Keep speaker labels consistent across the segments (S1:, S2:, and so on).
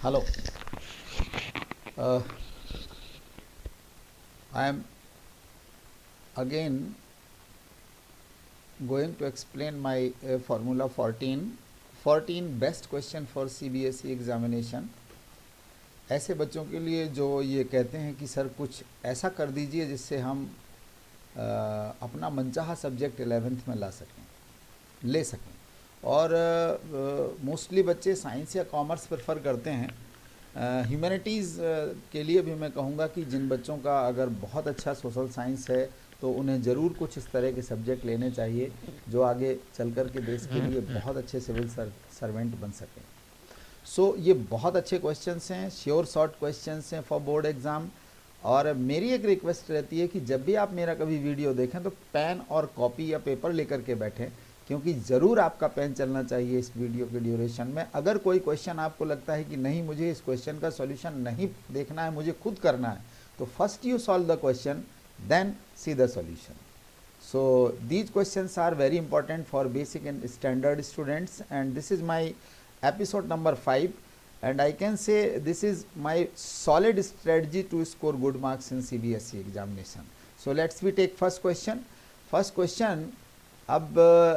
S1: Hello. I am again going to explain my formula 14 best question for CBSE examination. ऐसे बच्चों के लिए जो ये कहते हैं कि सर कुछ ऐसा कर दीजिए जिससे हम अपना मनचाहा सब्जेक्ट 11th में ले सकें और मोस्टली बच्चे साइंस या कॉमर्स प्रेफर करते हैं। ह्यूमैनिटीज़ के लिए भी मैं कहूँगा कि जिन बच्चों का अगर बहुत अच्छा सोशल साइंस है तो उन्हें ज़रूर कुछ इस तरह के सब्जेक्ट लेने चाहिए जो आगे चल कर के देश के लिए बहुत अच्छे सिविल सर्वेंट बन सकें। सो ये बहुत अच्छे क्वेश्चंस हैं, श्योर शॉर्ट क्वेश्चंस हैं फॉर बोर्ड एग्ज़ाम। और मेरी एक रिक्वेस्ट रहती है कि जब भी आप मेरा कभी वीडियो देखें तो पेन और कॉपी या पेपर लेकर के बैठें, क्योंकि ज़रूर आपका पेन चलना चाहिए इस वीडियो के ड्यूरेशन में। अगर कोई क्वेश्चन आपको लगता है कि नहीं मुझे इस क्वेश्चन का सॉल्यूशन नहीं देखना है, मुझे खुद करना है, तो first you solve the question then see the solution. So these questions are very important for basic and standard students and this is my episode number 5 and I can say this is my solid strategy to score good marks in CBSE examination. So let's we take first question. First question अब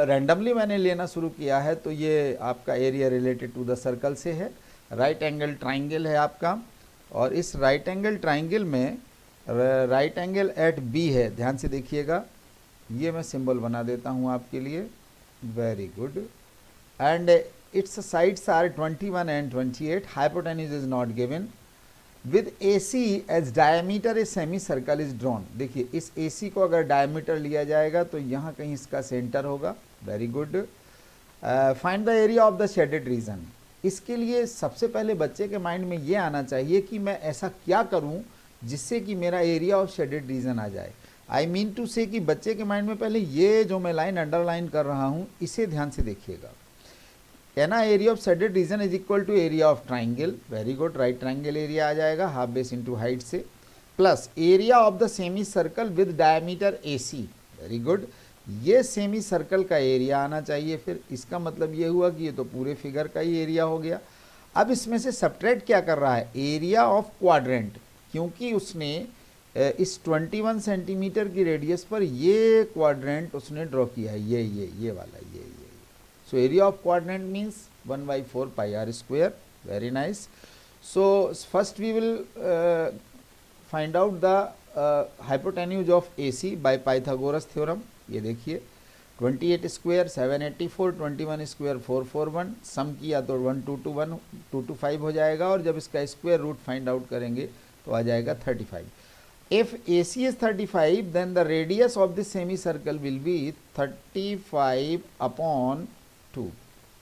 S1: randomly मैंने लेना शुरू किया है, तो ये आपका area related to the circle से है। राइट एंगल ट्राइंगल है आपका और इस राइट एंगल ट्राइंगल में राइट एंगल एट बी है। ध्यान से देखिएगा, ये मैं सिंबल बना देता हूँ आपके लिए। Very good. And its sides are 21 and 28. Hypotenuse is not given. With AC as diameter a semicircle is drawn. देखिए इस AC को अगर diameter लिया जाएगा तो यहाँ कहीं इसका सेंटर होगा। Very good. Find the area of the shaded region. इसके लिए सबसे पहले बच्चे के माइंड में ये आना चाहिए कि मैं ऐसा क्या करूँ जिससे कि मेरा एरिया ऑफ शेडेड रीजन आ जाए। आई मीन टू से कि बच्चे के माइंड में पहले ये जो मैं लाइन अंडरलाइन कर रहा हूँ इसे ध्यान से देखिएगा। कहना area of shaded region is equal to area of triangle. Very good, right triangle area आ जाएगा हाफ बेस इंटू हाइट से, plus area of the semi circle with diameter AC। Very good, ये सेमी सर्कल का area आना चाहिए। फिर इसका मतलब ये हुआ कि ये तो पूरे फिगर का ही एरिया हो गया। अब इसमें से सब्ट्रैक्ट क्या कर रहा है, एरिया ऑफ क्वाड्रेंट, क्योंकि उसने इस 21 सेंटीमीटर की रेडियस पर ये क्वाड्रेंट उसने ड्रॉ किया है, ये वाला ये। So area of quadrant means 1/4 pi r square. Very nice. So first we will find out the hypotenuse of AC by Pythagoras theorem. ये देखिए 28 स्क्वायर 784, 21 स्क्वायर 441, सम किया तो 1221 225 हो जाएगा और जब इसका स्क्वायर रूट फाइंड आउट करेंगे तो आ जाएगा 35. If AC is 35 then the radius of this semicircle will be 35/2.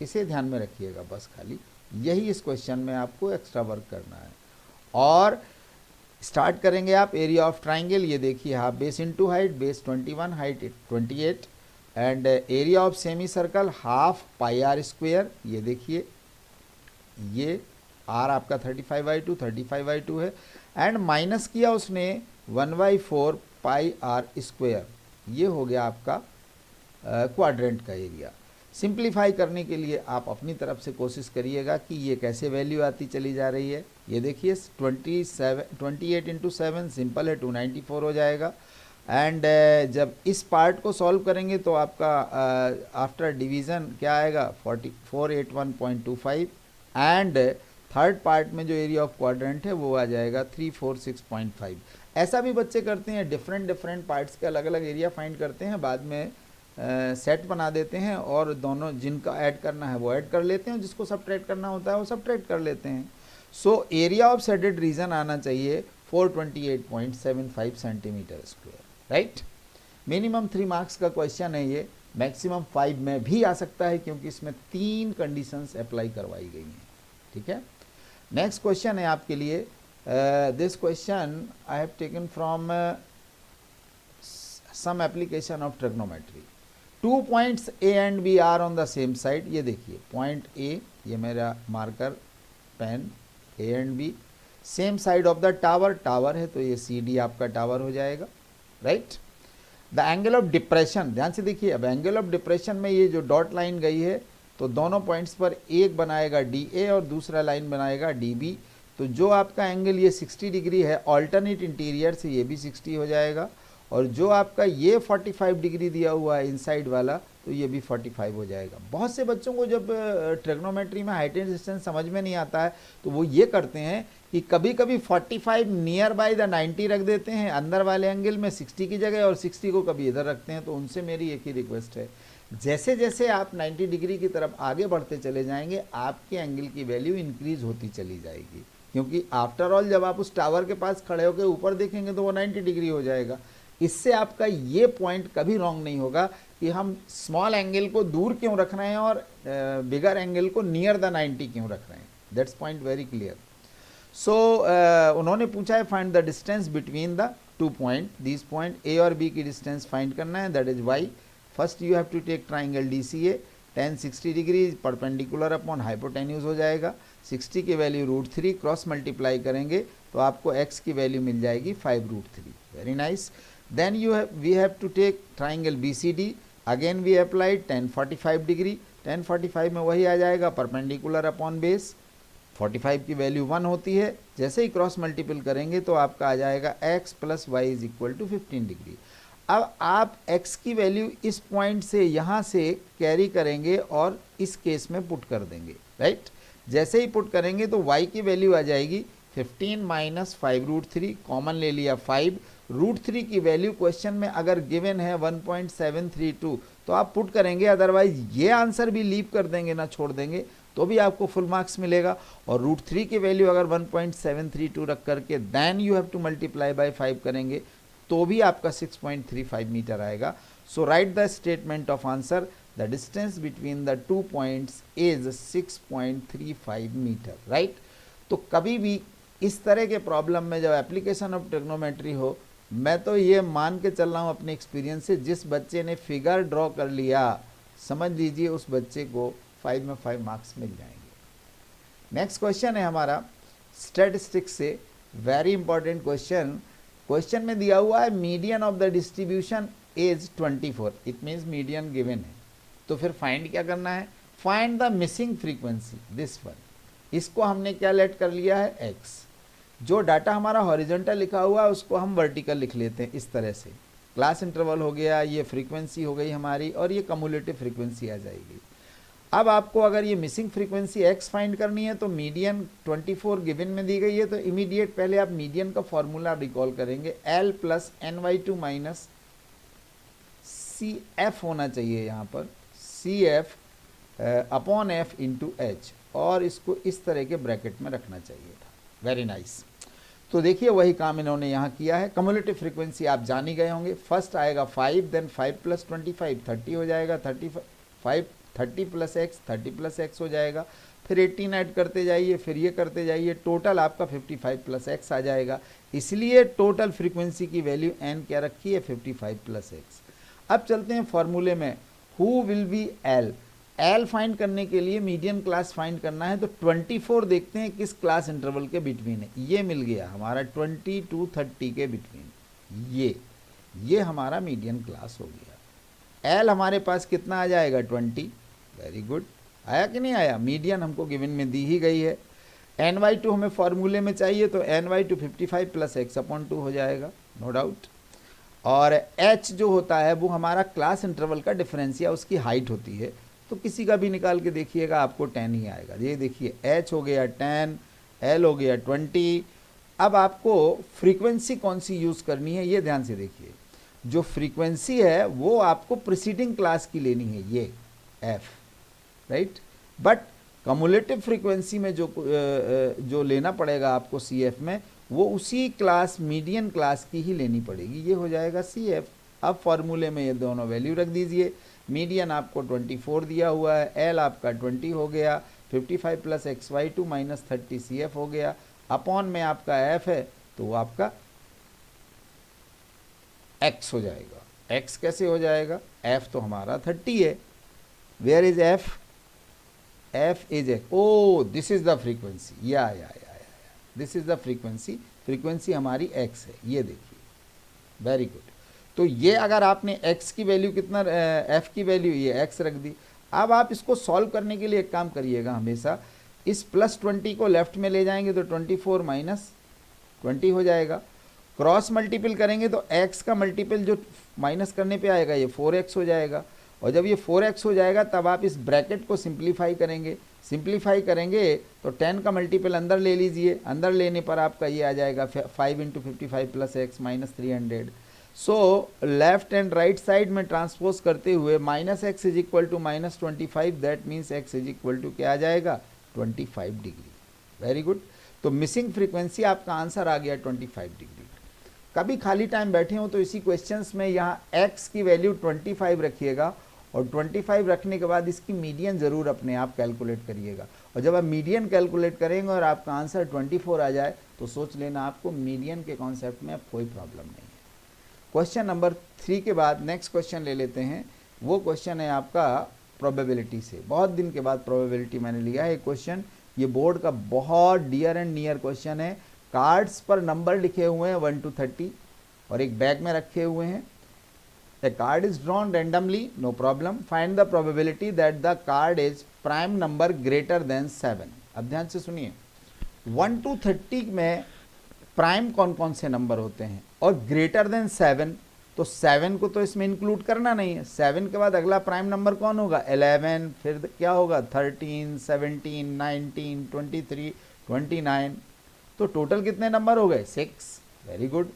S1: इसे ध्यान में रखिएगा बस, खाली यही इस क्वेश्चन में आपको एक्स्ट्रा वर्क करना है। और स्टार्ट करेंगे आप एरिया ऑफ ट्राइंगल। ये देखिए half base into height, base 21, height 28 and area of semi circle half pi r square. ये देखिए ये आर आपका 35/2 है एंड माइनस किया उसने 1/4 पाई आर स्क्वायर। ये हो गया आपका क्वाड्रेंट का एरिया। सिंप्लीफाई करने के लिए आप अपनी तरफ से कोशिश करिएगा कि ये कैसे वैल्यू आती चली जा रही है। ये देखिए 28 इंटू 7 सिंपल है 294 हो जाएगा। एंड जब इस पार्ट को सॉल्व करेंगे तो आपका आफ्टर डिवीज़न क्या आएगा 481.25 एंड थर्ड पार्ट में जो एरिया ऑफ क्वाड्रेंट है वो आ जाएगा 346.5। ऐसा भी बच्चे करते हैं, डिफरेंट पार्ट्स के अलग अलग एरिया फाइंड करते हैं, बाद में सेट बना देते हैं और दोनों जिनका ऐड करना है वो ऐड कर लेते हैं, जिसको सब्ट्रैक्ट करना होता है वो सब्ट्रैक्ट कर लेते हैं। So area of shaded reason आना चाहिए 428.75 centimetre square. Right, minimum 3 marks का क्वेश्चन है ये, मैक्सिमम 5 में भी आ सकता है क्योंकि इसमें 3 कंडीशंस अप्लाई करवाई गई हैं। ठीक है, नेक्स्ट क्वेश्चन है आपके लिए। This question I have taken from some application of trigonometry. 2 points A and B are on the same side. ये देखिए पॉइंट A, ये मेरा marker pen, A and B same side of the tower है तो ये CD आपका tower हो जाएगा। Right, the angle of depression, ध्यान से देखिए, अब एंगल ऑफ डिप्रेशन में ये जो डॉट लाइन गई है तो दोनों पॉइंट्स पर एक बनाएगा DA और दूसरा लाइन बनाएगा DB। तो जो आपका एंगल ये 60 डिग्री है ऑल्टरनेट इंटीरियर से ये भी 60 हो जाएगा, और जो आपका ये 45 डिग्री दिया हुआ है इनसाइड वाला तो ये भी 45 हो जाएगा। बहुत से बच्चों को जब ट्रिग्नोमेट्री में हाइट एंड डिस्टेंस समझ में नहीं आता है तो वो ये करते हैं कि कभी कभी 45 नियर बाय द 90 रख देते हैं अंदर वाले एंगल में 60 की जगह, और 60 को कभी इधर रखते हैं। तो उनसे मेरी एक ही रिक्वेस्ट है, जैसे जैसे आप 90 डिग्री की तरफ आगे बढ़ते चले जाएंगे आपके एंगल की वैल्यू इंक्रीज होती चली जाएगी, क्योंकि आफ्टर ऑल जब आप उस टावर के पास खड़े होकर ऊपर देखेंगे तो वो 90 डिग्री हो जाएगा। इससे आपका ये पॉइंट कभी रॉन्ग नहीं होगा कि हम स्मॉल एंगल को दूर क्यों रख रहे हैं और बिगर एंगल को नियर द 90 क्यों रख रहे हैं। That's point very clear. So उन्होंने पूछा है find the distance between the 2 point, this point A और B की डिस्टेंस फाइंड करना है, that is y। First you have to take triangle DCA, tan 60 degree perpendicular upon hypotenuse हो जाएगा। 60 की वैल्यू √3 क्रॉस मल्टीप्लाई करेंगे तो आपको x की वैल्यू मिल जाएगी 5√3। Very nice. Then we have to take triangle BCD, again we applied tan 45 degree, tan 45 में वही आ जाएगा परपेंडिकुलर अपॉन बेस, 45 की वैल्यू 1 होती है, जैसे ही क्रॉस मल्टीपल करेंगे तो आपका आ जाएगा x plus y is equal to 15 degree. अब आप x की वैल्यू इस पॉइंट से यहाँ से कैरी करेंगे और इस केस में पुट कर देंगे, राइट। जैसे ही पुट करेंगे तो y की वैल्यू आ जाएगी 15 माइनस 5√3, कॉमन ले लिया 5, √3 की वैल्यू क्वेश्चन में अगर गिवन है 1.732 तो आप पुट करेंगे, अदरवाइज ये आंसर भी लीव कर देंगे ना छोड़ देंगे तो भी आपको फुल मार्क्स मिलेगा। और √3 की वैल्यू अगर 1.732 रख करके then you have to multiply by 5 करेंगे तो भी आपका 6.35 मीटर आएगा। So right the statement of answer, the distance between the 2 points is 6.35 metre, right. तो कभी भी इस तरह के प्रॉब्लम में जब एप्लीकेशन ऑफ ट्रिग्नोमेट्री हो, मैं तो ये मान के चल रहा हूँ अपने एक्सपीरियंस से, जिस बच्चे ने फिगर ड्रॉ कर लिया समझ लीजिए उस बच्चे को 5 में 5 मार्क्स मिल जाएंगे। नेक्स्ट क्वेश्चन है हमारा स्टैटिस्टिक्स से, वेरी इंपॉर्टेंट क्वेश्चन। क्वेश्चन में दिया हुआ है median of the distribution is 24, it means median given है। तो फिर फाइंड क्या करना है, find the missing frequency, this one. इसको हमने क्या लेट कर लिया है x। जो डाटा हमारा हॉरिजॉन्टल लिखा हुआ है उसको हम वर्टिकल लिख लेते हैं इस तरह से। क्लास इंटरवल हो गया, ये फ्रीक्वेंसी हो गई हमारी, और ये कम्युलेटिव फ्रीक्वेंसी आ जाएगी। अब आपको अगर ये मिसिंग फ्रीक्वेंसी x फाइंड करनी है तो मीडियन 24 गिवन में दी गई है, तो इमीडिएट पहले आप मीडियन का फॉर्मूला रिकॉल करेंगे, L plus NY2 minus CF होना चाहिए यहाँ पर, CF upon F into H, और इसको इस तरह के ब्रैकेट में रखना चाहिए था। Very nice. तो देखिए वही काम इन्होंने यहाँ किया है। कम्युलेटिव फ्रीक्वेंसी आप जान ही गए होंगे, फर्स्ट आएगा 5, देन 5 प्लस 25 30 हो जाएगा, 30 प्लस x 30 प्लस x हो जाएगा, फिर 18 ऐड करते जाइए, फिर ये करते जाइए, टोटल आपका 55 प्लस x आ जाएगा। इसलिए टोटल फ्रीक्वेंसी की वैल्यू n क्या रखी है, 55 प्लस x। अब चलते हैं फॉर्मूले में, who will be L find करने के लिए मीडियन क्लास फाइंड करना है, तो 24 देखते हैं किस क्लास इंटरवल के बिटवीन है। ये मिल गया हमारा 20 to 30 के बिटवीन, ये हमारा मीडियन क्लास हो गया। L हमारे पास कितना आ जाएगा 20, वेरी गुड। आया कि नहीं आया, मीडियन हमको गिवन में दी ही गई है। NY2 हमें फॉर्मूले में चाहिए तो NY2 55 प्लस x अपॉन 2 हो जाएगा, नो डाउट। और h जो होता है वो हमारा क्लास इंटरवल का डिफरेंस या उसकी हाइट होती है, तो किसी का भी निकाल के देखिएगा आपको 10 ही आएगा। ये देखिए h हो गया 10, L हो गया 20। अब आपको फ्रीक्वेंसी कौन सी यूज़ करनी है ये ध्यान से देखिए। जो फ्रीक्वेंसी है वो आपको प्रीसीडिंग क्लास की लेनी है, ये f, right. But cumulative frequency में जो लेना पड़ेगा आपको CF में, वो उसी क्लास मीडियन क्लास की ही लेनी पड़ेगी, ये हो जाएगा CF। अब फॉर्मूले में ये दोनों वैल्यू रख दीजिए। मीडियन आपको 24 दिया हुआ है, L आपका 20 हो गया, 55 प्लस XY2 माइनस 30 CF हो गया, अपॉन में आपका F है तो वो आपका X हो जाएगा। X कैसे हो जाएगा, F तो हमारा 30 है, where is F, F is X, oh this is the frequency, या दिस इज द फ्रीक्वेंसी हमारी X है, ये देखिए, वेरी गुड। तो ये अगर आपने x की वैल्यू कितना, f की वैल्यू ये x रख दी, अब आप इसको सॉल्व करने के लिए एक काम करिएगा, हमेशा इस +20 को लेफ्ट में ले जाएंगे तो 24 माइनस 20 हो जाएगा। क्रॉस मल्टीपल करेंगे तो x का मल्टीपल जो माइनस करने पे आएगा ये 4x हो जाएगा, और जब ये 4x हो जाएगा तब आप इस ब्रैकेट को सिंप्लीफाई करेंगे। सिंप्लीफाई करेंगे तो 10 का मल्टीपल अंदर ले लीजिए, अंदर लेने पर आपका ये आ जाएगा 5 × 55 + x -300। So left and right side में ट्रांसपोज करते हुए -x = -25, दैट मीन्स x = क्या आ जाएगा 25 डिग्री। Very good. तो मिसिंग फ्रीक्वेंसी आपका आंसर आ गया 25 डिग्री। कभी खाली टाइम बैठे हो तो इसी क्वेश्चंस में यहाँ x की वैल्यू 25 रखिएगा, और 25 रखने के बाद इसकी मीडियन ज़रूर अपने आप कैलकुलेट करिएगा, और जब आप मीडियन कैलकुलेट करेंगे और आपका आंसर 24 आ जाए तो सोच लेना आपको मीडियन के कॉन्सेप्ट में अब कोई प्रॉब्लम नहीं है। क्वेश्चन नंबर 3 के बाद नेक्स्ट क्वेश्चन ले लेते हैं। वो क्वेश्चन है आपका प्रोबेबिलिटी से। बहुत दिन के बाद प्रोबेबिलिटी मैंने लिया है क्वेश्चन। ये बोर्ड का बहुत डियर एंड नियर क्वेश्चन है। कार्ड्स पर नंबर लिखे हुए हैं 1 to 30 और एक बैग में रखे हुए हैं। A card is drawn randomly, no problem. Find the probability that the card is prime number greater than 7. अब ध्यान से सुनिए, 1 to 30 में प्राइम कौन कौन से नंबर होते हैं, और ग्रेटर देन 7, तो 7 को तो इसमें इंक्लूड करना नहीं है। 7 के बाद अगला प्राइम नंबर कौन होगा 11, फिर क्या होगा 13, 17, 19, 23, 29, तो टोटल कितने नंबर हो गए 6। Very good.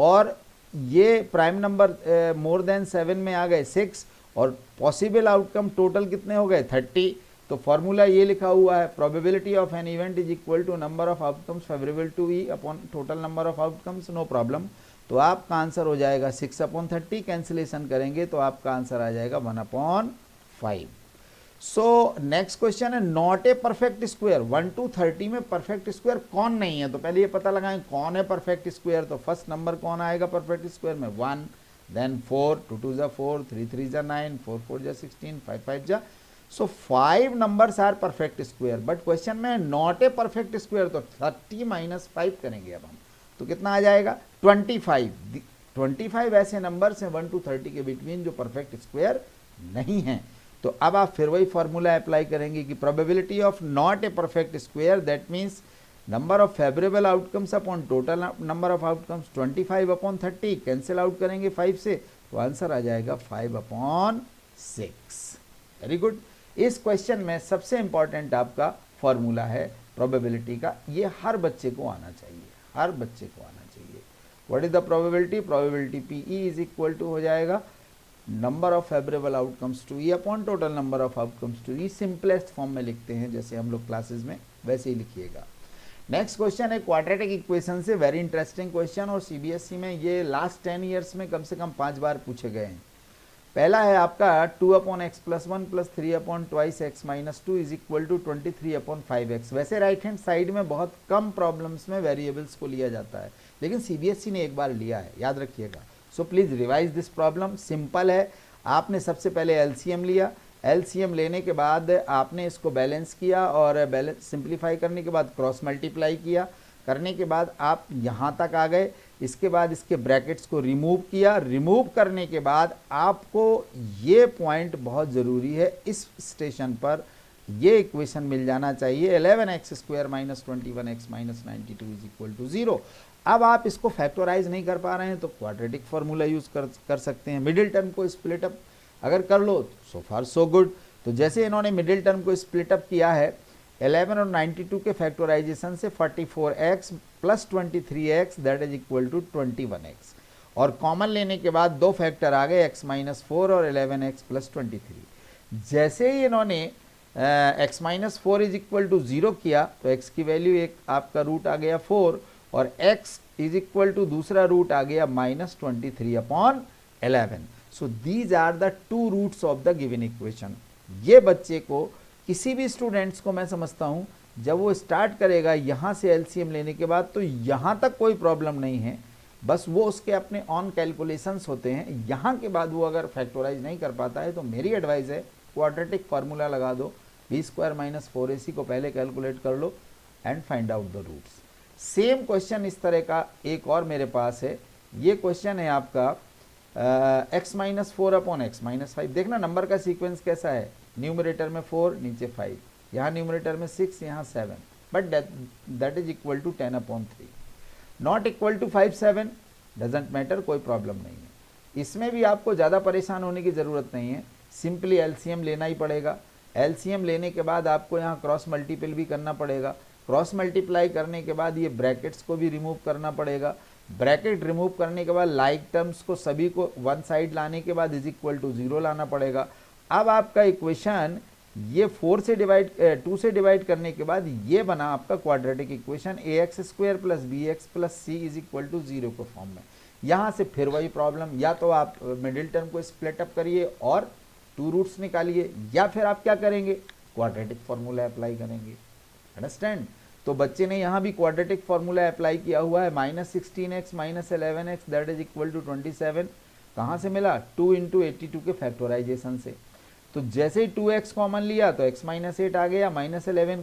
S1: और ये प्राइम नंबर मोर देन 7 में आ गए 6, और पॉसिबल आउटकम टोटल कितने हो गए 30। तो फॉर्मूला ये लिखा हुआ है, probability of an event is equal to number of outcomes favourable to E upon total number of outcomes, no problem. तो आपका आंसर हो जाएगा 6/30, कैंसिलेशन करेंगे तो आपका आंसर आ जाएगा 1/5। सो नेक्स्ट क्वेश्चन है not a perfect square. 1 to 30 में परफेक्ट स्क्वायर कौन नहीं है, तो पहले ये पता लगाएं कौन है परफेक्ट स्क्वायर। तो फर्स्ट नंबर कौन आएगा परफेक्ट स्क्वायर में 1, देन 4, 2 2 जा 4, 3 3 जा 9, 4 4 जा 16, 5 5 जा। So 5 numbers are perfect square, but question में नॉट ए परफेक्ट स्क्वायर, तो 30 - 5 करेंगे अब हम, तो कितना आ जाएगा 25। 25 ऐसे नंबर्स हैं 1 to 30 के बिटवीन जो परफेक्ट स्क्वायर नहीं है। तो अब आप फिर वही फॉर्मूला अप्लाई करेंगे कि probability of not a perfect square, that means number of favourable outcomes upon total number of outcomes 25/30, cancel out करेंगे 5 से, तो आंसर आ जाएगा 5/6। Very good. इस क्वेश्चन में सबसे इंपॉर्टेंट आपका फॉर्मूला है प्रोबेबिलिटी का, ये हर बच्चे को आना चाहिए, हर बच्चे को आना चाहिए। What is the probability, probability PE is equal to हो जाएगा number of favourable outcomes to E upon total number of outcomes to E. Simplest form में लिखते हैं जैसे हम लोग क्लासेस में, वैसे ही लिखिएगा। नेक्स्ट क्वेश्चन है क्वाड्रेटिक इक्वेशन से, वेरी इंटरेस्टिंग क्वेश्चन, और सीबीएसई में ये लास्ट 10 ईयर्स में कम से कम 5 बार पूछे गए हैं। पहला है आपका 2/x + 1 + 3/2x - 2 is equal to 23/5x। वैसे राइट हैंड साइड में बहुत कम प्रॉब्लम्स में वेरिएबल्स को लिया जाता है, लेकिन सीबीएसई ने एक बार लिया है, याद रखिएगा। So please revise this problem. Simple है, आपने सबसे पहले एलसीएम लिया, एलसीएम लेने के बाद आपने इसको बैलेंस किया, और बैलेंस सिंप्लीफाई करने के बाद क्रॉस मल्टीप्लाई किया, करने के बाद आप यहाँ तक आ गए। इसके बाद इसके ब्रैकेट्स को रिमूव किया, रिमूव करने के बाद आपको ये पॉइंट बहुत ज़रूरी है, इस स्टेशन पर ये इक्वेशन मिल जाना चाहिए 11x² - 21x - 92 = 0। अब आप इसको फैक्टराइज नहीं कर पा रहे हैं तो क्वाड्रेटिक फार्मूला यूज़ कर सकते हैं। मिडिल टर्म को स्प्लिट अप अगर कर लो सो फार सो गुड। तो जैसे इन्होंने मिडिल टर्म को स्प्लिट अप किया है 11 और 92 के फैक्टराइजेशन से 44x + 23x that is equal to 21x, और कॉमन लेने के बाद दो फैक्टर आ गए x - 4 और 11x + 23। जैसे ही इन्होंने x - 4 इज इक्वल टू 0 किया तो x की वैल्यू एक आपका रूट आ गया 4, और x इज इक्वल टू दूसरा रूट आ गया -23/11। So these are the 2 roots of the given equation. ये बच्चे को, किसी भी स्टूडेंट्स को मैं समझता हूँ, जब वो स्टार्ट करेगा यहाँ से एलसीएम लेने के बाद तो यहाँ तक कोई प्रॉब्लम नहीं है, बस वो उसके अपने ऑन कैलकुलेशंस होते हैं। यहाँ के बाद वो अगर फैक्टराइज नहीं कर पाता है तो मेरी एडवाइस है क्वाड्रेटिक फार्मूला लगा दो, b² - 4ac को पहले कैलकुलेट कर लो and find out the roots. Same question इस तरह का एक और मेरे पास है। ये क्वेश्चन है आपका x - 4/x - 5। देखना नंबर का सीक्वेंस कैसा है, न्यूमरेटर में 4, नीचे 5, यहाँ न्यूमरेटर में 6, यहाँ 7, but that is equal to 10/3, not equal to 5, 7, doesn't matter, कोई प्रॉब्लम नहीं है। इसमें भी आपको ज़्यादा परेशान होने की ज़रूरत नहीं है, सिंपली एलसीएम लेना ही पड़ेगा। एलसीएम लेने के बाद आपको यहाँ क्रॉस मल्टीपल भी करना पड़ेगा। क्रॉस मल्टीप्लाई करने के बाद ये ब्रैकेट्स को भी रिमूव करना पड़ेगा। ब्रैकेट रिमूव करने के बाद लाइक टर्म्स को सभी को वन साइड लाने के बाद इज इक्वल टू 0 लाना पड़ेगा। अब आपका इक्वेशन ये 2 से डिवाइड करने के बाद ये बना आपका quadratic equation ax² + bx + c is equal to 0 के फॉर्म में। यहाँ से फिर वही प्रॉब्लम, या तो आप मिडिल टर्म को स्प्लिट अप करिए और 2 रूट्स निकालिए, या फिर आप क्या करेंगे, क्वाड्रेटिक फॉर्मूला अप्लाई करेंगे। अंडरस्टैंड? तो बच्चे ने यहाँ भी क्वाड्रेटिक फॉर्मूला अप्लाई किया हुआ है, -16x - 11x that is equal to 27। कहाँ से मिला? 2 × 82 के फैक्टराइजेशन से। तो जैसे ही 2x कॉमन लिया तो x - 8 आ गया, -11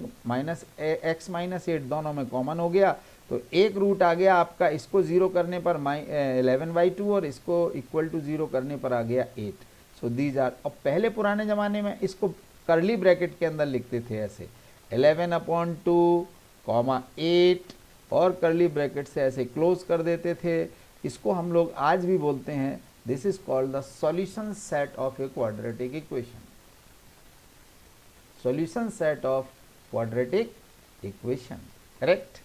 S1: x - 8 दोनों में कॉमन हो गया, तो एक रूट आ गया आपका, इसको 0 करने पर 11/2 और इसको इक्वल टू 0 करने पर आ गया 8। सो दीज आर, अब पहले पुराने ज़माने में इसको करली ब्रैकेट के अंदर लिखते थे ऐसे 11/2, 8 और करली ब्रैकेट से ऐसे क्लोज कर देते थे। इसको हम लोग आज भी बोलते हैं, this is called the solution set of a quadratic equation. Solution set of quadratic equation, correct?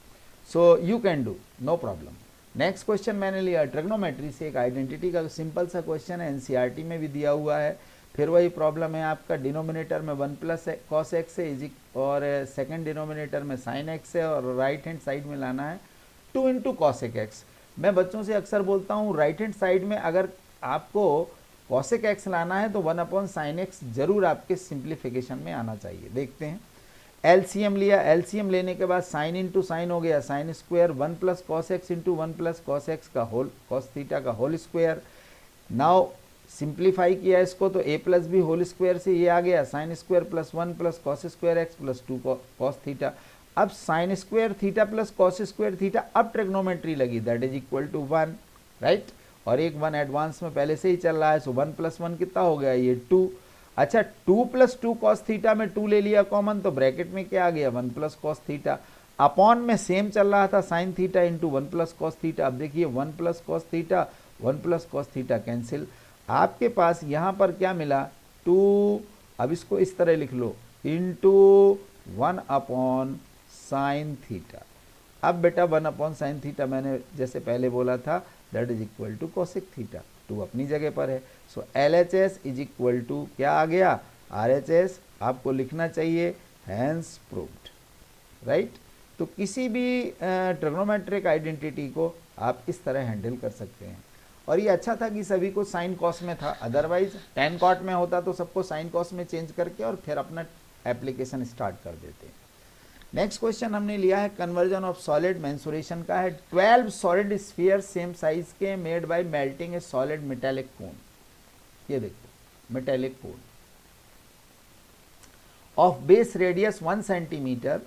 S1: So you can do, no problem. Next question मैंने लिया ट्रिग्नोमेट्री से, एक आइडेंटिटी का सिंपल सा क्वेश्चन है, एनसीईआरटी में भी दिया हुआ है। फिर वही प्रॉब्लम है आपका, डिनोमिनेटर में 1 + cos x है और सेकंड डिनोमिनेटर में sin x है और राइट हैंड साइड में लाना है 2 × cosec x। मैं बच्चों से अक्सर बोलता हूँ राइट हैंड साइड में अगर आपको cosec x लाना है तो 1/sin x जरूर आपके सिंप्लीफिकेशन में आना चाहिए। देखते हैं, एलसीएम लिया, एलसीएम लेने के बाद साइन इंटू साइन हो गया sin², 1 + cos x × 1 + cos x का होल cos थीटा का होल स्क्वायर। नाउ सिंप्लीफाई किया इसको तो a + b होल स्क्वायर से ये आ गया sin² + 1 + cos² x + 2 cos theta. अब sin² थीटा + cos² थीटा, अब ट्रिग्नोमेट्री लगी, that is equal to 1, right? और एक 1 एडवांस में पहले से ही चल रहा है, सो 1 + 1 कितना हो गया, ये 2। अच्छा, 2 + 2 cos थीटा में 2 ले लिया कॉमन, तो ब्रैकेट में क्या आ गया, 1 + cos थीटा। अपॉन में सेम चल रहा था sin थीटा × 1 + cos थीटा। अब देखिए 1 + cos theta, 1 + cos theta cancel. आपके पास यहाँ पर क्या मिला, 2, अब इसको इस तरह लिख लो, × 1/sin थीटा। अब बेटा 1/sin थीटा मैंने जैसे पहले बोला था, that is equal to cosec theta, 2 अपनी जगह पर है। So LHS is equal to क्या आ गया, RHS आपको लिखना चाहिए, हैंस प्रूव्ड, राइट? तो किसी भी ट्रिग्नोमेट्रिक आइडेंटिटी को आप इस तरह हैंडल कर सकते हैं। और ये अच्छा था कि सभी को साइन कॉस में था, अदरवाइज tan cot में होता तो सबको साइन कॉस में चेंज करके और फिर अपना एप्लीकेशन स्टार्ट कर देते। नेक्स्ट क्वेश्चन हमने लिया है कन्वर्जन ऑफ सॉलिड, मेंसुरेशन का है। 12 सॉलिड स्फीयर सेम साइज के made by melting a solid metallic cone. ये देखो metallic cone of base radius 1 centimetre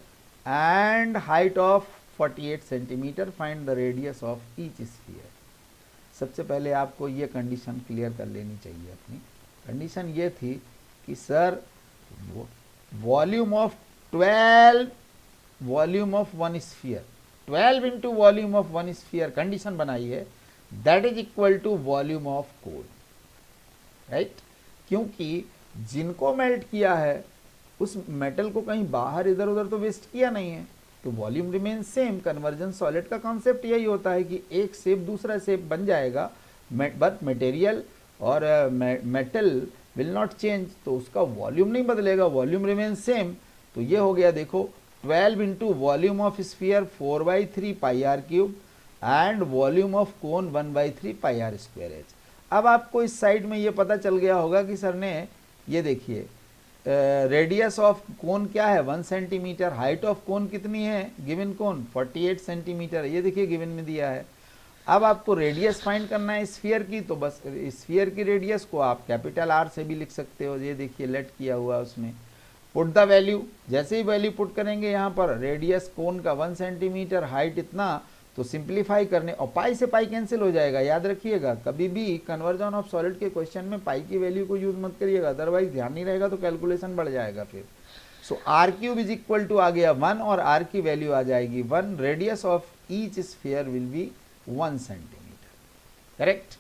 S1: and height of 48 centimetre, find the radius of each sphere. सबसे पहले आपको ये condition clear कर लेनी चाहिए अपनी। कंडीशन ये थी कि sir volume of 12 volume of 1 sphere, 12 into volume of 1 sphere, condition बनाई है, that is equal to volume of cone, right? क्योंकि जिनको मेल्ट किया है उस मेटल को कहीं बाहर इधर उधर तो वेस्ट किया नहीं है, तो volume remain same. Conversion solid का कॉन्सेप्ट यही होता है कि एक शेप दूसरा शेप बन जाएगा, बट मटेरियल और मेटल विल नॉट चेंज, तो उसका वॉल्यूम नहीं बदलेगा, वॉल्यूम रिमेन सेम। तो ये हो गया देखो 12 into volume of sphere 4/3 πr³ and volume of cone 1/3 πr²। अब आपको इस साइड में ये पता चल गया होगा कि सर ने ये देखिए रेडियस ऑफ कोन क्या है 1 सेंटीमीटर, हाइट ऑफ कोन कितनी है गिवन कोन 48 सेंटीमीटर, ये देखिए गिवन में दिया है। अब आपको रेडियस फाइंड करना है स्फीयर की, तो बस स्फीयर की रेडियस को आप कैपिटल R से भी लिख सकते हो, ये देखिए लेट किया हुआ उसमें। पुट द वैल्यू, जैसे ही वैल्यू पुट करेंगे यहाँ पर रेडियस कोन का 1 सेंटीमीटर, हाइट इतना, तो सिंप्लीफाई करने, और पाई से पाई कैंसिल हो जाएगा, याद रखिएगा कभी भी कन्वर्जन ऑफ सॉलिड के क्वेश्चन में पाई की वैल्यू को यूज मत करिएगा, अदरवाइज ध्यान नहीं रहेगा तो कैलकुलेशन बढ़ जाएगा फिर। So r cube is equal to आ गया 1 और आर की वैल्यू आ जाएगी 1, radius of each sphere will be 1 centimetre, correct.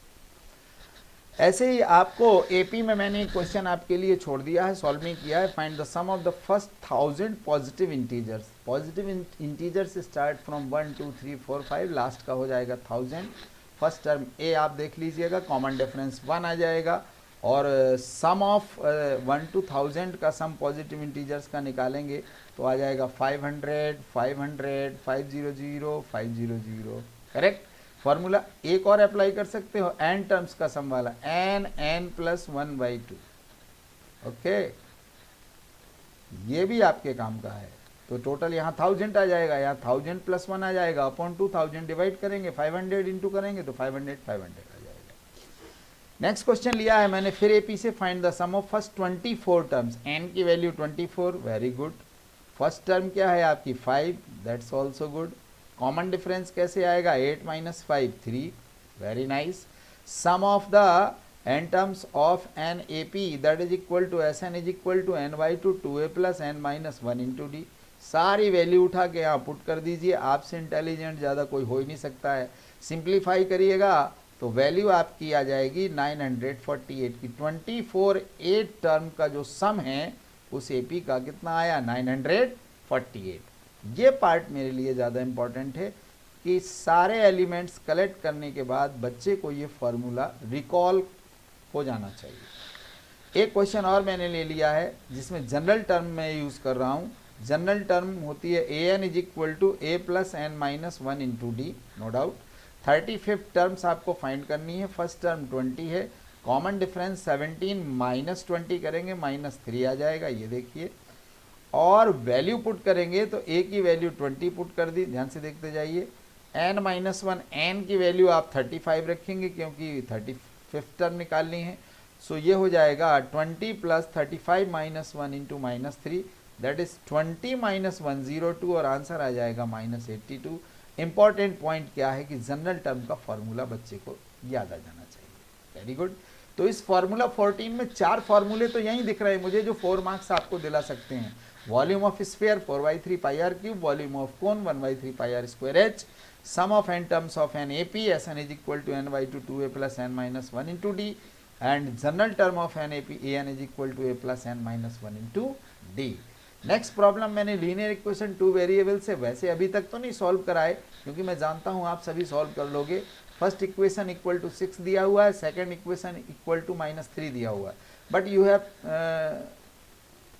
S1: ऐसे ही आपको एपी में मैंने एक क्वेश्चन आपके लिए छोड़ दिया है, सॉल्व नहीं किया है। Find the sum of the first 1000 positive integers. Positive integers start from 1 2 3 4 5, last का हो जाएगा 1000। फर्स्ट टर्म ए आप देख लीजिएगा, कॉमन डिफरेंस 1 आ जाएगा, और सम ऑफ 1 to 1000 का सम पॉजिटिव इंटीजर्स का निकालेंगे तो आ जाएगा 500 500 500 500, करेक्ट। फॉर्मूला एक और अप्लाई कर सकते हो, एन टर्म्स का सम वाला, एन प्लस 1/2, ओके, ये भी आपके काम का है। तो टोटल यहाँ 1000 आ जाएगा, यहाँ 1000 प्लस 1 आ जाएगा, अपॉन 2000 डिवाइड करेंगे, 500 इंटू करेंगे तो 500 आ जाएगा। नेक्स्ट क्वेश्चन लिया है मैंने फिर एपी से, find the sum of first 24 terms. N की value 24, very good. First term क्या है आपकी 5, that's also good. Common difference कैसे आएगा, 8 - 5 3, very nice. Sum of the n terms of an A P that is equal to s n is equal to n/2 2a plus n-1 into d. सारी value उठा के यहाँ put कर दीजिए, आपसे intelligent ज़्यादा कोई हो ही नहीं सकता है। सिंप्लीफाई करिएगा तो वैल्यू आपकी आ जाएगी 948 की। 24 टर्म का जो सम है उस एपी का कितना आया, 948। ये पार्ट मेरे लिए ज़्यादा इम्पॉर्टेंट है कि सारे एलिमेंट्स कलेक्ट करने के बाद बच्चे को ये फॉर्मूला रिकॉल हो जाना चाहिए। एक क्वेश्चन और मैंने ले लिया है जिसमें जनरल टर्म में यूज़ कर रहा हूँ। जनरल टर्म होती है a n is equal to a plus n-1 into d, no doubt. 35 terms आपको फाइंड करनी है। फर्स्ट टर्म 20 है, कॉमन डिफरेंस 17 - 20 करेंगे, -3 आ जाएगा, ये देखिए। और वैल्यू पुट करेंगे तो ए की वैल्यू 20 पुट कर दी, ध्यान से देखते जाइए। n-1, एन की वैल्यू आप 35 रखेंगे क्योंकि 35 टर्म निकालनी है। सो ये हो जाएगा 20 प्लस 35 - 1 इंटू -3, दैट इज 20 - 102, और आंसर आ जाएगा -82। इंपॉर्टेंट पॉइंट क्या है कि जनरल टर्म का फॉर्मूला बच्चे को याद आ जाना चाहिए, वेरी गुड। तो इस फॉर्मूला 14 में 4 फॉर्मूले तो यहीं दिख रहे हैं मुझे जो 4 मार्क्स आपको दिला सकते हैं। Volume of sphere 4/3 pi r cube, volume of cone 1/3 pi r square h, sum of n terms of an AP S n is equal to n/2 2a plus n-1 into d, and general term of an AP a n is equal to a plus n-1 into d. Next problem मैंने linear equation 2 variable से वैसे अभी तक तो नहीं solve कराए क्योंकि मैं जानता हूँ आप सभी सॉल्व कर लोगे। फर्स्ट इक्वेशन इक्वल टू 6 दिया हुआ है, सेकंड इक्वेशन इक्वल टू -3 दिया हुआ है, but you have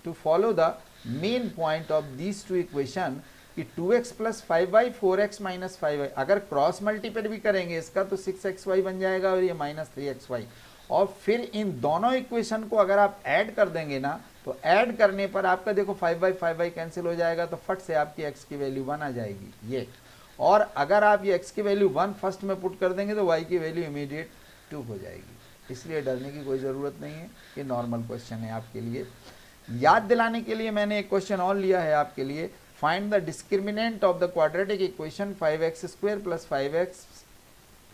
S1: to follow the main point of these two equation कि 2x plus 5y 4x minus 5y, अगर क्रॉस मल्टीपल भी करेंगे इसका तो 6xy बन जाएगा और ये -3xy, और फिर इन दोनों इक्वेशन को अगर आप ऐड कर देंगे ना तो ऐड करने पर आपका देखो 5y कैंसिल हो जाएगा तो फट से आपकी x की वैल्यू 1 आ जाएगी ये, और अगर आप ये x की वैल्यू 1 फर्स्ट में पुट कर देंगे तो y की वैल्यू इमीडिएट 2 हो जाएगी। इसलिए डरने की कोई ज़रूरत नहीं है, ये नॉर्मल क्वेश्चन है आपके लिए। याद दिलाने के लिए मैंने एक क्वेश्चन और लिया है आपके लिए। Find the discriminant of the quadratic equation 5x² plus 5x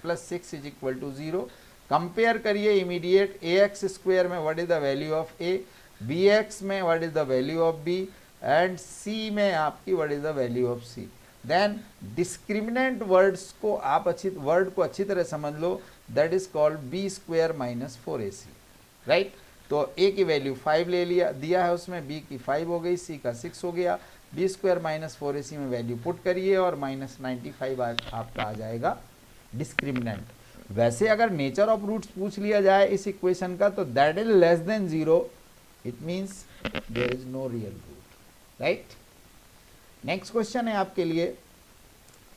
S1: plus 6 is equal to 0। Compare करिए इमीडिएट ax² में what is the value of a, bx में what is the value of b, and c में आपकी what is the value of c। Then discriminant words को आप अच्छी तरह समझ लो, that is called b² minus 4ac, right. तो a की वैल्यू 5 ले लिया दिया है उसमें, b की 5 हो गई, c का 6 हो गया, b² माइनस 4ac में वैल्यू पुट करिए और -95 आपका आ जाएगा डिस्क्रिमिनेंट। वैसे अगर नेचर ऑफ रूट्स पूछ लिया जाए इस इक्वेशन का तो that is less than 0, it means there is no real root, right. Next question है आपके लिए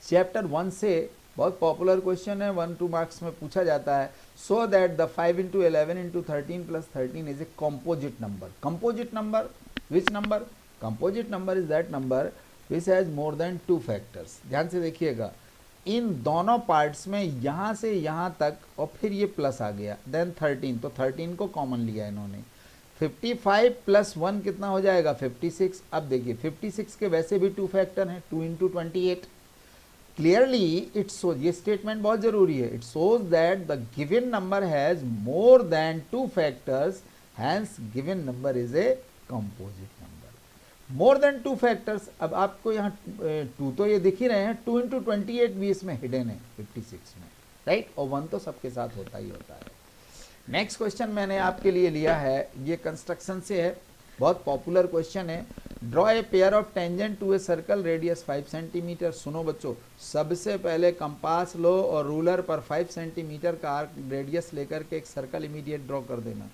S1: चैप्टर 1 से, बहुत पॉपुलर क्वेश्चन है, 1-2 मार्क्स में पूछा जाता है। So that the 5 × 11 × 13 + 13 is a composite number. Composite number, which number? Composite number is that number which has more than 2 factors. ध्यान से देखिएगा, इन दोनों पार्ट्स में यहाँ से यहाँ तक और फिर ये प्लस आ गया, देन 13, तो 13 को कॉमन लिया इन्होंने। 55 + 1 कितना हो जाएगा 56। अब देखिए 56 के वैसे भी 2 फैक्टर हैं, 2 × 28, क्लियरली इट शोज, ये स्टेटमेंट बहुत जरूरी है, it shows that the given number has more than 2 factors, hence given number is a composite number. More than 2 factors, अब आपको यहाँ 2 तो ये दिख ही रहे हैं, 2 इंटू 28 भी इसमें हिडन है 56 में, राइट, और 1 तो सबके साथ होता ही होता है। नेक्स्ट क्वेश्चन मैंने आपके लिए लिया है, ये कंस्ट्रक्शन से है, बहुत पॉपुलर क्वेश्चन है। Draw a pair of tangent to a circle radius 5 centimetre. सुनो बच्चों, सबसे पहले कंपास लो और रूलर पर 5 सेंटीमीटर का आर्क रेडियस लेकर के एक सर्कल इमीडिएट ड्रॉ कर देना,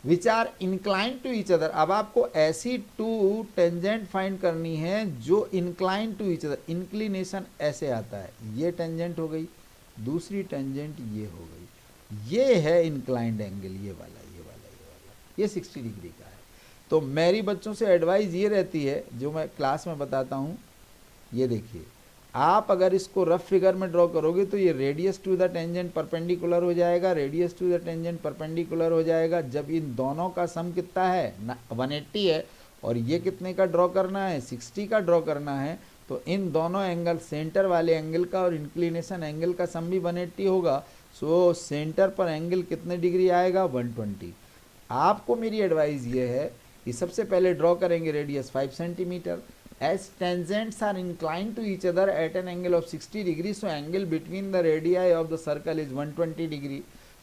S1: which are incline to each other. अब आपको ऐसी 2 टेंजेंट फाइंड करनी है जो incline to each other, inclination ऐसे आता है, ये टेंजेंट हो गई, दूसरी टेंजेंट ये हो गई, ये है इंक्लाइंड एंगल, ये वाला, ये वाला, ये वाला, ये 60 डिग्री का है। तो मेरी बच्चों से एडवाइस ये रहती है जो मैं क्लास में बताता हूँ, ये देखिए, आप अगर इसको रफ फिगर में ड्रॉ करोगे तो ये radius to the tangent perpendicular हो जाएगा, radius to the tangent perpendicular हो जाएगा। जब इन दोनों का सम कितना है 180 है और ये कितने का ड्रॉ करना है 60 का ड्रॉ करना है, तो इन दोनों एंगल, सेंटर वाले एंगल का और इंक्लिनेशन एंगल का सम भी 180 होगा। सो सेंटर पर एंगल कितने डिग्री आएगा 120। आपको मेरी एडवाइस ये है कि सबसे पहले ड्रॉ करेंगे radius 5 centimetre, as tangents are incline to each other at an angle of 60 degree, so angle between the radii of the circle is 120 degree.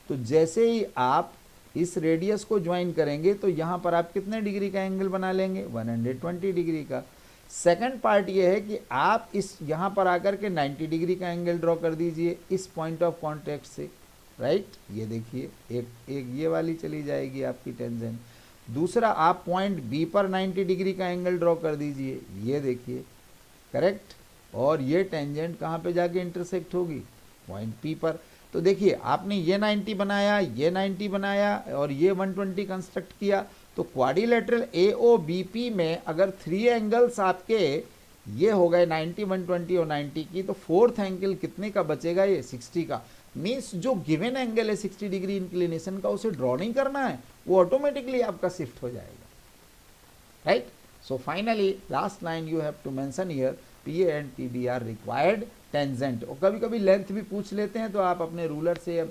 S1: तो जैसे ही आप इस रेडियस को ज्वाइन करेंगे तो यहाँ पर आप कितने डिग्री का एंगल बना लेंगे 120 डिग्री का। सेकंड पार्ट ये है कि आप इस यहाँ पर आकर के 90 डिग्री का एंगल ड्रॉ कर दीजिए इस पॉइंट ऑफ कॉन्टेक्ट से, राइट, ये देखिए एक ये वाली चली जाएगी आपकी टेंजेंट। दूसरा आप पॉइंट बी पर 90 डिग्री का एंगल ड्रॉ कर दीजिए, ये देखिए, करेक्ट, और ये टेंजेंट कहाँ पे जाके इंटरसेक्ट होगी पॉइंट पी पर। तो देखिए आपने ये 90 बनाया, ये 90 बनाया और ये 120 कंस्ट्रक्ट किया, तो क्वाड्रिलेटरल AOBP में अगर 3 एंगल्स आपके ये हो गए 90, 120 और 90 की, तो फोर्थ एंगल कितने का बचेगा ये 60 का। मीन्स जो गिवन एंगल है 60 डिग्री इंक्लिनेशन का, उसे ड्रॉ नहीं करना है, वो ऑटोमेटिकली आपका शिफ्ट हो जाएगा, right. So finally last line you have to mention here, PA and PB are required tangent. और कभी कभी लेंथ भी पूछ लेते हैं तो आप अपने रूलर से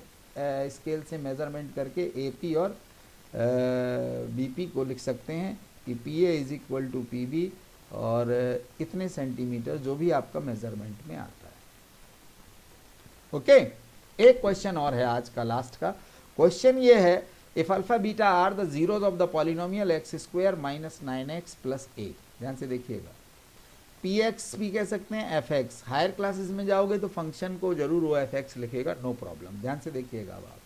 S1: स्केल से मेजरमेंट करके AP और BP को लिख सकते हैं कि PA is equal to PB और इतने सेंटीमीटर, जो भी आपका मेजरमेंट में आता है। ओके, एक क्वेश्चन और है आज का, लास्ट का क्वेश्चन ये है, if alpha beta are the zeros of the polynomial x square minus 9x plus a। ध्यान से देखिएगा, px भी कह सकते हैं fx, हायर क्लासेस में जाओगे तो फंक्शन को जरूर वो fx लिखेगा, नो प्रॉब्लम। ध्यान से देखिएगा अब आप,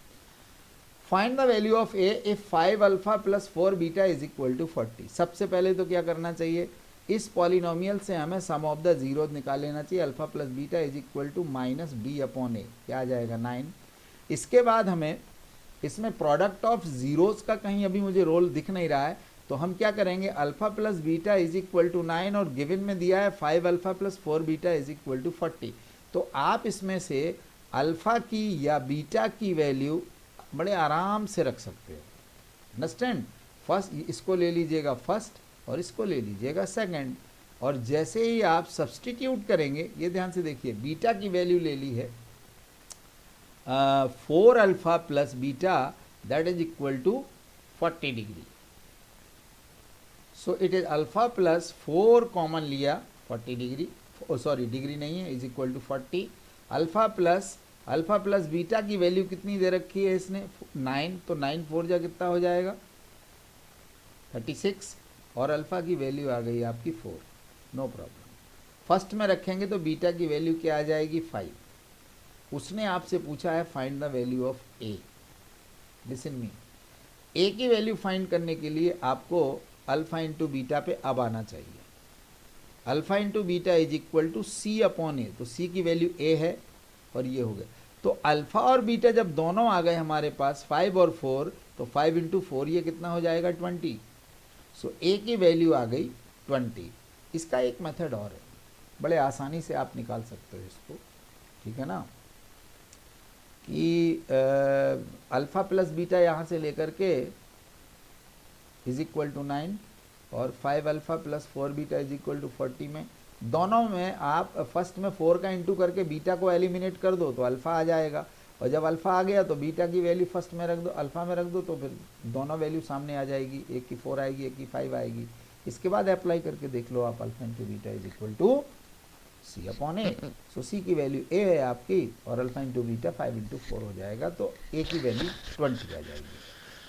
S1: find the value of a if 5 alpha plus 4 beta is equal to 40। सबसे पहले तो क्या करना चाहिए, इस पॉलिनोमियल से हमें सम ऑफ द जीरोज निकाल लेना चाहिए, alpha plus beta is equal to minus b upon a, क्या आ जाएगा 9। इसके बाद हमें इसमें प्रोडक्ट ऑफ जीरोज का कहीं अभी मुझे रोल दिख नहीं रहा है, तो हम क्या करेंगे, alpha plus beta is equal to 9 और गिवन में दिया है 5 alpha plus 4 beta is equal to 40। तो आप इसमें से अल्फा की या बीटा की वैल्यू बड़े आराम से रख सकते हो, अंडरस्टैंड। फर्स्ट इसको ले लीजिएगा फर्स्ट और इसको ले लीजिएगा सेकंड, और जैसे ही आप सब्सटीट्यूट करेंगे, ये ध्यान से देखिए, बीटा की वैल्यू ले ली है 4 alpha plus beta that is equal to 40 degree. So it is alpha plus 4 common लिया 40 डिग्री, सॉरी डिग्री नहीं है, is equal to 40। Alpha plus beta की वैल्यू कितनी दे रखी है इसने 9, तो 9 4 जा कितना हो जाएगा 36, और अल्फा की वैल्यू आ गई आपकी 4, नो प्रॉब्लम। फर्स्ट में रखेंगे तो बीटा की वैल्यू क्या आ जाएगी 5। उसने आपसे पूछा है find the value of a। Listen me, a की वैल्यू फाइंड करने के लिए आपको अल्फा इंटू बीटा पे अब आना चाहिए। Alpha into beta is equal to c upon a, तो c की वैल्यू a है और ये हो गया। तो अल्फा और बीटा जब दोनों आ गए हमारे पास 5 और 4, तो 5 इंटू 4 ये कितना हो जाएगा 20। सो a की वैल्यू आ गई 20। इसका एक मेथड और है, बड़े आसानी से आप निकाल सकते हो इसको, ठीक है ना, कि अल्फा प्लस बीटा यहाँ से लेकर के इज इक्वल टू 9 और 5 alpha plus 4 beta is equal to 40 में दोनों में आप फर्स्ट में 4 का इंटू करके बीटा को एलिमिनेट कर दो तो अल्फ़ा आ जाएगा, और जब अल्फ़ा आ गया तो बीटा की वैल्यू फर्स्ट में रख दो, अल्फ़ा में रख दो, तो फिर दोनों वैल्यू सामने आ जाएगी, एक की 4 आएगी, एक की 5 आएगी। इसके बाद अप्लाई करके देख लो आप, alpha into beta is equal to C upon A. So C की वैल्यू ए है आपकी, और अल्फ़ा इंटू बीटा 5 इंटू 4 हो जाएगा, तो ए की वैल्यू 20 आ जाएगी।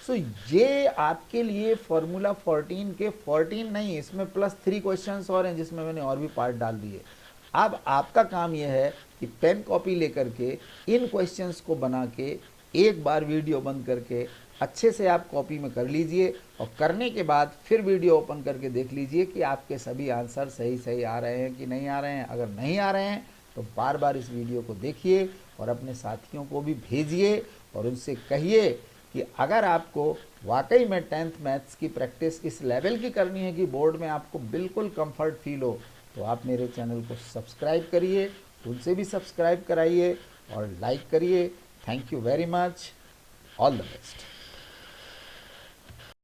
S1: सो ये आपके लिए फॉर्मूला 14 के 14 नहीं, इसमें प्लस 3 क्वेश्चंस और हैं जिसमें मैंने और भी पार्ट डाल दिए। अब आपका काम यह है कि पेन कॉपी लेकर के इन क्वेश्चंस को बना के एक बार वीडियो बंद करके अच्छे से आप कॉपी में कर लीजिए, और करने के बाद फिर वीडियो ओपन करके देख लीजिए कि आपके सभी आंसर सही सही आ रहे हैं कि नहीं आ रहे हैं। अगर नहीं आ रहे हैं तो बार बार इस वीडियो को देखिए और अपने साथियों को भी भेजिए, और उनसे कहिए कि अगर आपको वाकई में 10th मैथ्स की प्रैक्टिस इस लेवल की करनी है कि बोर्ड में आपको बिल्कुल कंफर्ट फील हो, तो आप मेरे चैनल को सब्सक्राइब करिए, उनसे भी सब्सक्राइब कराइए और लाइक करिए। Thank you very much, all the best.